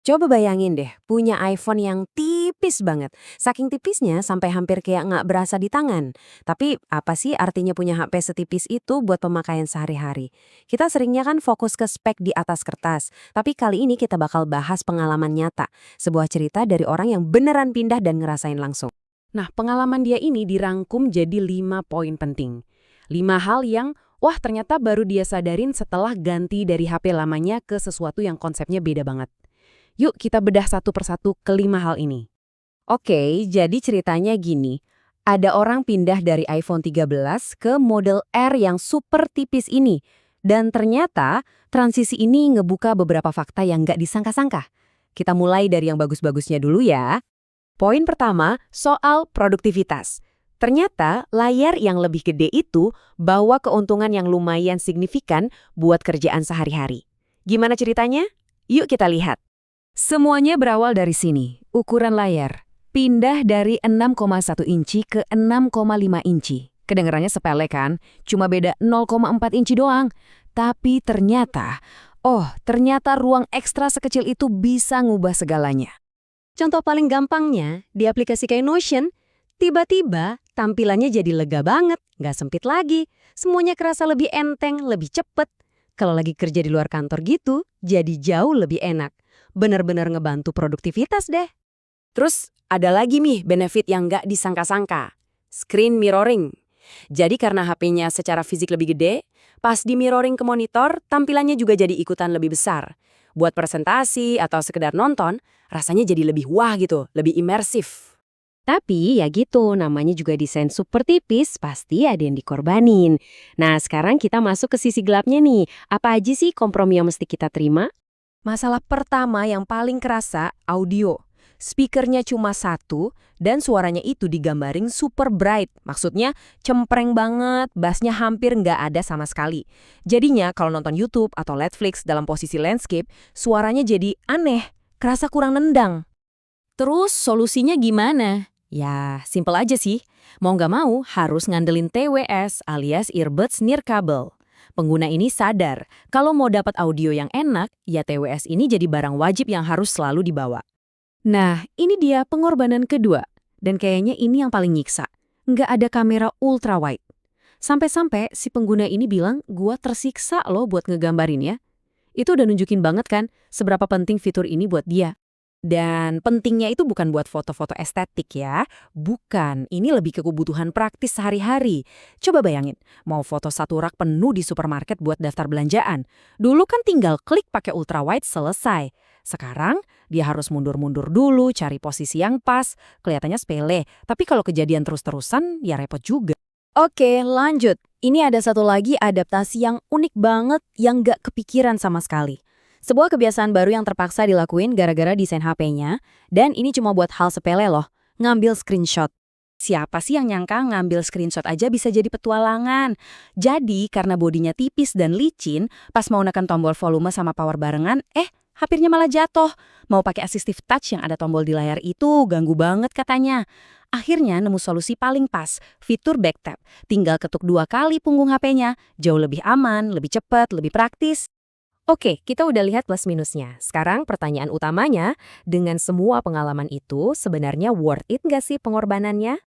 Coba bayangin deh, punya iPhone yang tipis banget. Saking tipisnya sampai hampir kayak nggak berasa di tangan. Tapi apa sih artinya punya HP setipis itu buat pemakaian sehari-hari? Kita seringnya kan fokus ke spek di atas kertas. Tapi kali ini kita bakal bahas pengalaman nyata. Sebuah cerita dari orang yang beneran pindah dan ngerasain langsung. Nah, pengalaman dia ini dirangkum jadi 5 poin penting. 5 hal yang, wah ternyata baru dia sadarin setelah ganti dari HP lamanya ke sesuatu yang konsepnya beda banget. Yuk kita bedah satu persatu kelima hal ini. Oke, jadi ceritanya gini. Ada orang pindah dari iPhone 13 ke model R yang super tipis ini. Dan ternyata transisi ini ngebuka beberapa fakta yang nggak disangka-sangka. Kita mulai dari yang bagus-bagusnya dulu ya. Poin pertama, soal produktivitas. Ternyata layar yang lebih gede itu bawa keuntungan yang lumayan signifikan buat kerjaan sehari-hari. Gimana ceritanya? Yuk kita lihat. Semuanya berawal dari sini, ukuran layar. Pindah dari 6,1 inci ke 6,5 inci. Kedengarannya sepele kan? Cuma beda 0,4 inci doang. Tapi ternyata ruang ekstra sekecil itu bisa ngubah segalanya. Contoh paling gampangnya, di aplikasi kayak Notion, tiba-tiba tampilannya jadi lega banget, nggak sempit lagi. Semuanya kerasa lebih enteng, lebih cepet. Kalau lagi kerja di luar kantor gitu, jadi jauh lebih enak. Bener-bener ngebantu produktivitas deh. Terus ada lagi nih benefit yang nggak disangka-sangka. Screen mirroring. Jadi karena HP-nya secara fisik lebih gede, pas di mirroring ke monitor, tampilannya juga jadi ikutan lebih besar. Buat presentasi atau sekedar nonton, rasanya jadi lebih wah gitu, lebih imersif. Tapi ya gitu, namanya juga desain super tipis, pasti ada yang dikorbanin. Nah, sekarang kita masuk ke sisi gelapnya nih. Apa aja sih kompromi yang mesti kita terima? Masalah pertama yang paling kerasa, audio. Speakernya cuma satu, dan suaranya itu digambarin super bright. Maksudnya cempreng banget, bassnya hampir nggak ada sama sekali. Jadinya kalau nonton YouTube atau Netflix dalam posisi landscape, suaranya jadi aneh, kerasa kurang nendang. Terus solusinya gimana? Ya, simple aja sih. Mau nggak mau harus ngandelin TWS alias earbuds nirkabel. Pengguna ini sadar, kalau mau dapat audio yang enak, ya TWS ini jadi barang wajib yang harus selalu dibawa. Nah, ini dia pengorbanan kedua. Dan kayaknya ini yang paling nyiksa. Nggak ada kamera ultra wide. Sampai-sampai si pengguna ini bilang, gua tersiksa loh buat ngegambarin ya. Itu udah nunjukin banget kan, seberapa penting fitur ini buat dia. Dan pentingnya itu bukan buat foto-foto estetik ya. Bukan, ini lebih ke kebutuhan praktis sehari-hari. Coba bayangin, mau foto satu rak penuh di supermarket buat daftar belanjaan. Dulu kan tinggal klik pakai ultrawide selesai. Sekarang, dia harus mundur-mundur dulu, cari posisi yang pas. Kelihatannya sepele, tapi kalau kejadian terus-terusan, ya repot juga. Oke, lanjut. Ini ada satu lagi adaptasi yang unik banget yang nggak kepikiran sama sekali. Sebuah kebiasaan baru yang terpaksa dilakuin gara-gara desain HP-nya, dan ini cuma buat hal sepele loh, ngambil screenshot. Siapa sih yang nyangka ngambil screenshot aja bisa jadi petualangan? Jadi, karena bodinya tipis dan licin, pas mau neken tombol volume sama power barengan, HP-nya malah jatuh. Mau pakai assistive touch yang ada tombol di layar itu, ganggu banget katanya. Akhirnya nemu solusi paling pas, fitur backtap. Tinggal ketuk 2 kali punggung HP-nya, jauh lebih aman, lebih cepat, lebih praktis. Oke, kita udah lihat plus minusnya. Sekarang pertanyaan utamanya, dengan semua pengalaman itu, sebenarnya worth it nggak sih pengorbanannya?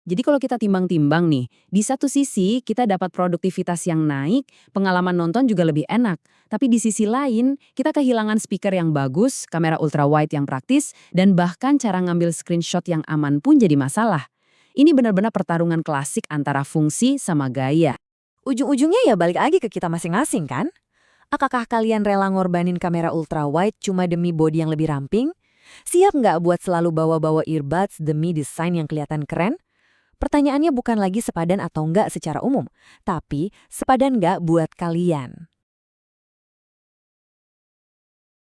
Jadi kalau kita timbang-timbang nih, di satu sisi kita dapat produktivitas yang naik, pengalaman nonton juga lebih enak. Tapi di sisi lain, kita kehilangan speaker yang bagus, kamera ultrawide yang praktis, dan bahkan cara ngambil screenshot yang aman pun jadi masalah. Ini benar-benar pertarungan klasik antara fungsi sama gaya. Ujung-ujungnya ya balik lagi ke kita masing-masing kan? Apakah kalian rela ngorbanin kamera ultrawide cuma demi bodi yang lebih ramping? Siap nggak buat selalu bawa-bawa earbuds demi desain yang kelihatan keren? Pertanyaannya bukan lagi sepadan atau enggak secara umum, tapi sepadan nggak buat kalian.